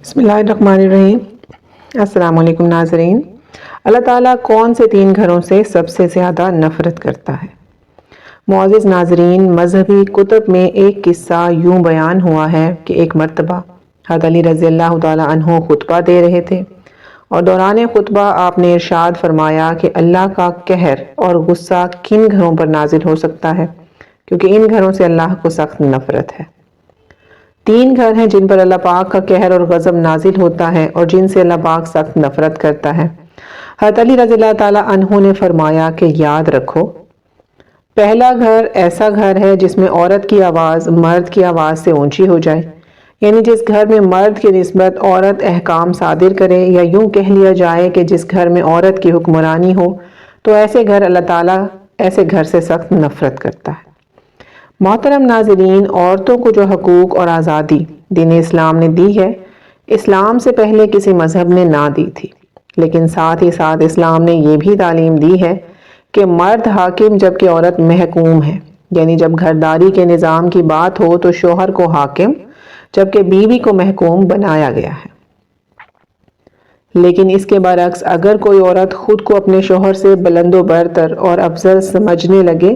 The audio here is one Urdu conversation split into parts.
بسم اللہ الرحمن الرحیم۔ السلام علیکم ناظرین۔ اللہ تعالیٰ کون سے 3 گھروں سے سب سے زیادہ نفرت کرتا ہے؟ معزز ناظرین، مذہبی کتب میں ایک قصہ یوں بیان ہوا ہے کہ ایک مرتبہ حضرت علی رضی اللہ تعالیٰ عنہ خطبہ دے رہے تھے اور دوران خطبہ آپ نے ارشاد فرمایا کہ اللہ کا قہر اور غصہ کن گھروں پر نازل ہو سکتا ہے، کیونکہ ان گھروں سے اللہ کو سخت نفرت ہے۔ 3 گھر ہیں جن پر اللہ پاک کا قہر اور غضب نازل ہوتا ہے اور جن سے اللہ پاک سخت نفرت کرتا ہے۔ حضرت علی رضی اللہ تعالیٰ عنہ نے فرمایا کہ یاد رکھو، پہلا گھر ایسا گھر ہے جس میں عورت کی آواز مرد کی آواز سے اونچی ہو جائے، یعنی جس گھر میں مرد کی نسبت عورت احکام صادر کرے، یا یوں کہہ لیا جائے کہ جس گھر میں عورت کی حکمرانی ہو، تو ایسے گھر اللہ تعالیٰ ایسے گھر سے سخت نفرت کرتا ہے۔ محترم ناظرین، عورتوں کو جو حقوق اور آزادی دین اسلام نے دی ہے، اسلام سے پہلے کسی مذہب نے نہ دی تھی، لیکن ساتھ ہی ساتھ اسلام نے یہ بھی تعلیم دی ہے کہ مرد حاکم جبکہ عورت محکوم ہے، یعنی جب گھرداری کے نظام کی بات ہو تو شوہر کو حاکم جبکہ بیوی کو محکوم بنایا گیا ہے۔ لیکن اس کے برعکس اگر کوئی عورت خود کو اپنے شوہر سے بلند و برتر اور افضل سمجھنے لگے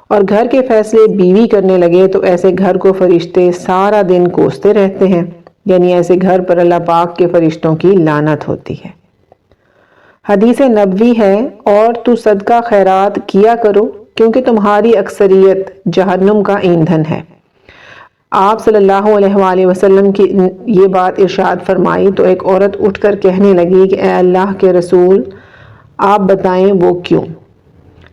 اور گھر کے فیصلے بیوی کرنے لگے تو ایسے گھر کو فرشتے سارا دن کوستے رہتے ہیں، یعنی ایسے گھر پر اللہ پاک کے فرشتوں کی لعنت ہوتی ہے۔ حدیث نبوی ہے، اور تو صدقہ خیرات کیا کرو کیونکہ تمہاری اکثریت جہنم کا ایندھن ہے۔ آپ صلی اللہ علیہ وآلہ وسلم کی یہ بات ارشاد فرمائی تو ایک عورت اٹھ کر کہنے لگی کہ اے اللہ کے رسول، آپ بتائیں وہ کیوں؟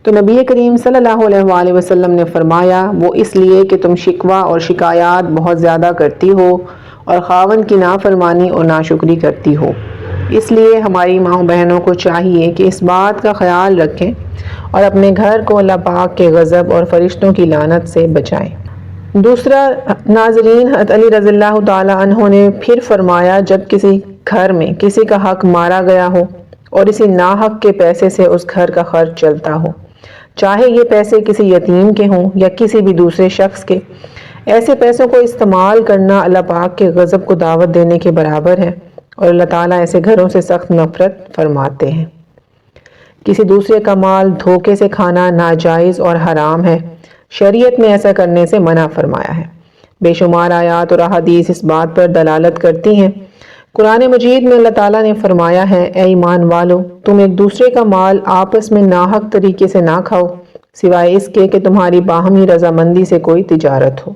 تو نبی کریم صلی اللہ علیہ وآلہ وسلم نے فرمایا، وہ اس لیے کہ تم شکوہ اور شکایات بہت زیادہ کرتی ہو اور خاوند کی نافرمانی اور ناشکری کرتی ہو۔ اس لیے ہماری ماں بہنوں کو چاہیے کہ اس بات کا خیال رکھیں اور اپنے گھر کو اللہ پاک کے غضب اور فرشتوں کی لعنت سے بچائیں۔ دوسرا ناظرین، حضرت علی رضی اللہ تعالیٰ عنہ نے پھر فرمایا، جب کسی گھر میں کسی کا حق مارا گیا ہو اور اسی ناحق کے پیسے سے اس گھر کا خرچ چلتا ہو، چاہے یہ پیسے کسی یتیم کے ہوں یا کسی بھی دوسرے شخص کے، ایسے پیسوں کو استعمال کرنا اللہ پاک کے غضب کو دعوت دینے کے برابر ہے اور اللہ تعالیٰ ایسے گھروں سے سخت نفرت فرماتے ہیں۔ کسی دوسرے کا مال دھوکے سے کھانا ناجائز اور حرام ہے، شریعت میں ایسا کرنے سے منع فرمایا ہے۔ بے شمار آیات اور احادیث اس بات پر دلالت کرتی ہیں۔ قرآن مجید میں اللہ تعالیٰ نے فرمایا ہے، اے ایمان والو، تم ایک دوسرے کا مال آپس میں ناحق طریقے سے نہ کھاؤ، سوائے اس کے کہ تمہاری باہمی رضامندی سے کوئی تجارت ہو۔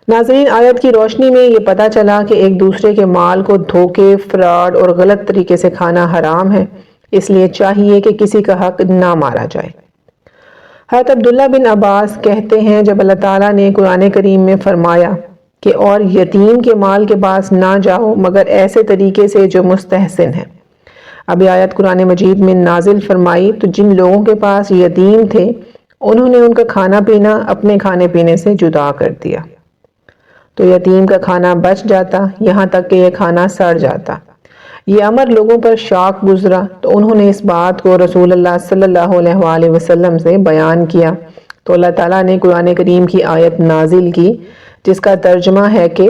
ناظرین، آیت کی روشنی میں یہ پتہ چلا کہ ایک دوسرے کے مال کو دھوکے، فراڈ اور غلط طریقے سے کھانا حرام ہے، اس لیے چاہیے کہ کسی کا حق نہ مارا جائے۔ حضرت عبداللہ بن عباس کہتے ہیں، جب اللہ تعالیٰ نے قرآن کریم میں فرمایا کہ اور یتیم کے مال کے پاس نہ جاؤ مگر ایسے طریقے سے جو مستحسن ہے، اب یہ آیت قرآن مجید میں نازل فرمائی تو جن لوگوں کے پاس یتیم تھے انہوں نے ان کا کھانا پینا اپنے کھانے پینے سے جدا کر دیا، تو یتیم کا کھانا بچ جاتا، یہاں تک کہ یہ کھانا سڑ جاتا۔ یہ امر لوگوں پر شاق گزرا تو انہوں نے اس بات کو رسول اللہ صلی اللہ علیہ وآلہ وسلم سے بیان کیا، تو اللہ تعالیٰ نے قرآن کریم کی آیت نازل کی جس کا ترجمہ ہے کہ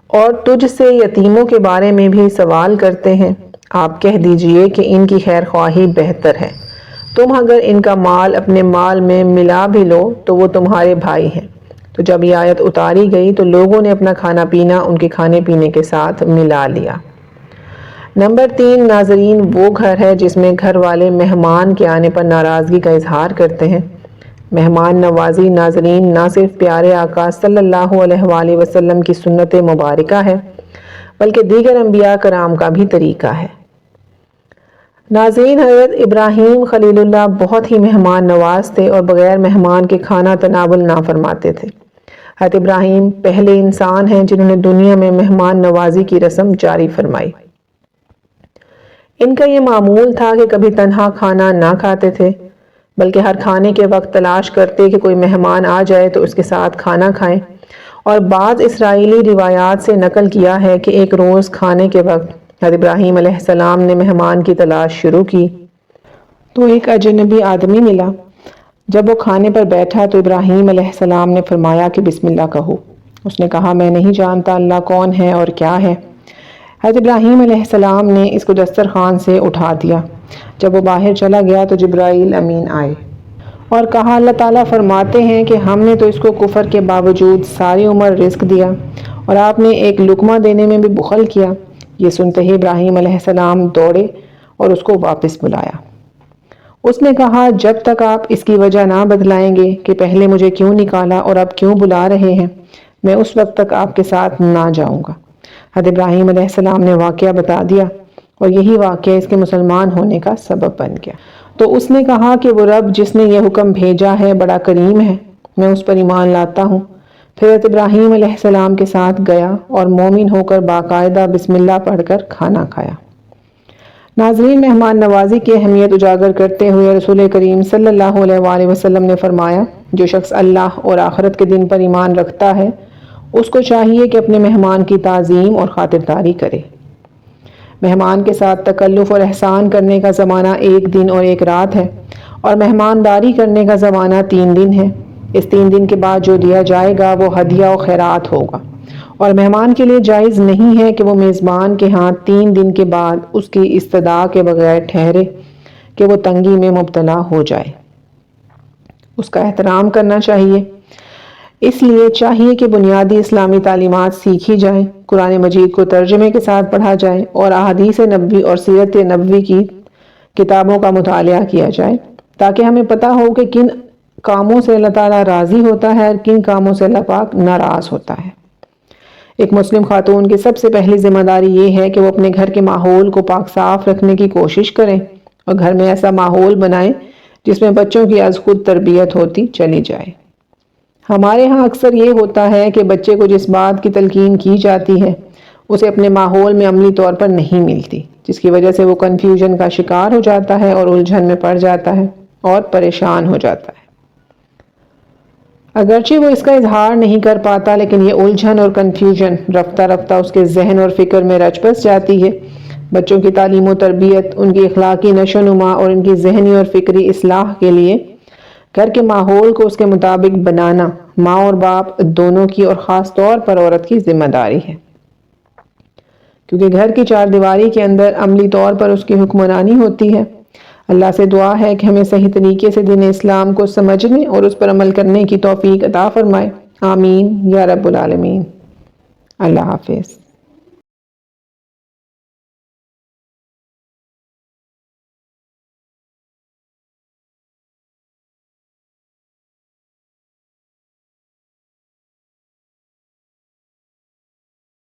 اور تجھ سے یتیموں کے بارے میں بھی سوال کرتے ہیں، آپ کہہ دیجئے کہ ان کی خیر خواہی بہتر ہے، تم اگر ان کا مال اپنے مال میں ملا بھی لو تو وہ تمہارے بھائی ہیں۔ تو جب یہ آیت اتاری گئی تو لوگوں نے اپنا کھانا پینا ان کے کھانے پینے کے ساتھ ملا لیا۔ نمبر 3 ناظرین، وہ گھر ہے جس میں گھر والے مہمان کے آنے پر ناراضگی کا اظہار کرتے ہیں۔ مہمان نوازی ناظرین نہ صرف پیارے آقا صلی اللہ علیہ وآلہ وسلم کی سنت مبارکہ ہے بلکہ دیگر انبیاء کرام کا بھی طریقہ ہے۔ ناظرین، حضرت ابراہیم خلیل اللہ بہت ہی مہمان نواز تھے اور بغیر مہمان کے کھانا تناول نہ فرماتے تھے۔ حضرت ابراہیم پہلے انسان ہیں جنہوں نے دنیا میں مہمان نوازی کی رسم جاری فرمائی۔ ان کا یہ معمول تھا کہ کبھی تنہا کھانا نہ کھاتے تھے بلکہ ہر کھانے کے وقت تلاش کرتے کہ کوئی مہمان آ جائے تو اس کے ساتھ کھانا کھائیں، اور بعض اسرائیلی روایات سے نقل کیا ہے کہ ایک روز کھانے کے وقت حضرت ابراہیم علیہ السلام نے مہمان کی تلاش شروع کی تو ایک اجنبی آدمی ملا۔ جب وہ کھانے پر بیٹھا تو ابراہیم علیہ السلام نے فرمایا کہ بسم اللہ کہو۔ اس نے کہا میں نہیں جانتا اللہ کون ہے اور کیا ہے۔ حضرت ابراہیم علیہ السلام نے اس کو دسترخوان سے اٹھا دیا۔ جب وہ باہر چلا گیا تو جبرائیل امین آئے اور کہا اللہ تعالیٰ فرماتے ہیں کہ ہم نے تو اس کو کفر کے باوجود ساری عمر رزق دیا اور آپ نے ایک لقمہ دینے میں بھی بخل کیا۔ یہ سنتے ہی ابراہیم علیہ السلام دوڑے اور اس کو واپس بلایا۔ اس نے کہا جب تک آپ اس کی وجہ نہ بدلائیں گے کہ پہلے مجھے کیوں نکالا اور اب کیوں بلا رہے ہیں، میں اس وقت تک آپ کے ساتھ نہ جاؤں گا۔ حضرت ابراہیم علیہ السلام نے واقعہ بتا دیا اور یہی واقعہ اس کے مسلمان ہونے کا سبب بن گیا۔ تو اس نے کہا کہ وہ رب جس نے یہ حکم بھیجا ہے بڑا کریم ہے، میں اس پر ایمان لاتا ہوں۔ پھر حضرت ابراہیم علیہ السلام کے ساتھ گیا اور مومن ہو کر باقاعدہ بسم اللہ پڑھ کر کھانا کھایا۔ ناظرین، مہمان نوازی کی اہمیت اجاگر کرتے ہوئے رسول کریم صلی اللہ علیہ وآلہ وسلم نے فرمایا جو شخص اللہ اور آخرت کے دن پر ایمان رکھتا ہے اس کو چاہیے کہ اپنے مہمان کی تعظیم اور خاطرداری کرے۔ مہمان کے ساتھ تکلف اور احسان کرنے کا زمانہ 1 دن اور 1 رات ہے اور مہمانداری کرنے کا زمانہ 3 دن ہے۔ اس 3 دن کے بعد جو دیا جائے گا وہ ہدیہ و خیرات ہوگا اور مہمان کے لیے جائز نہیں ہے کہ وہ میزبان کے ہاں 3 دن کے بعد اس کی استدعا کے بغیر ٹھہرے کہ وہ تنگی میں مبتلا ہو جائے۔ اس کا احترام کرنا چاہیے۔ اس لیے چاہیے کہ بنیادی اسلامی تعلیمات سیکھی جائیں، قرآن مجید کو ترجمے کے ساتھ پڑھا جائے اور احادیث نبوی اور سیرت نبوی کی کتابوں کا مطالعہ کیا جائے تاکہ ہمیں پتہ ہو کہ کن کاموں سے اللہ تعالیٰ راضی ہوتا ہے اور کن کاموں سے اللہ پاک ناراض ہوتا ہے۔ ایک مسلم خاتون کی سب سے پہلی ذمہ داری یہ ہے کہ وہ اپنے گھر کے ماحول کو پاک صاف رکھنے کی کوشش کریں اور گھر میں ایسا ماحول بنائیں جس میں بچوں کی از خود تربیت ہوتی چلی جائے۔ ہمارے ہاں اکثر یہ ہوتا ہے کہ بچے کو جس بات کی تلقین کی جاتی ہے اسے اپنے ماحول میں عملی طور پر نہیں ملتی، جس کی وجہ سے وہ کنفیوژن کا شکار ہو جاتا ہے اور الجھن میں پڑ جاتا ہے اور پریشان ہو جاتا ہے۔ اگرچہ وہ اس کا اظہار نہیں کر پاتا لیکن یہ الجھن اور کنفیوژن رفتہ رفتہ اس کے ذہن اور فکر میں رچ بس جاتی ہے۔ بچوں کی تعلیم و تربیت، ان کی اخلاقی نشو و نما اور ان کی ذہنی اور فکری اصلاح کے لیے گھر کے ماحول کو اس کے مطابق بنانا ماں اور باپ دونوں کی اور خاص طور پر عورت کی ذمہ داری ہے، کیونکہ گھر کی 4 دیواری کے اندر عملی طور پر اس کی حکمرانی ہوتی ہے۔ اللہ سے دعا ہے کہ ہمیں صحیح طریقے سے دین اسلام کو سمجھنے اور اس پر عمل کرنے کی توفیق عطا فرمائے۔ آمین یا رب العالمین۔ اللہ حافظ۔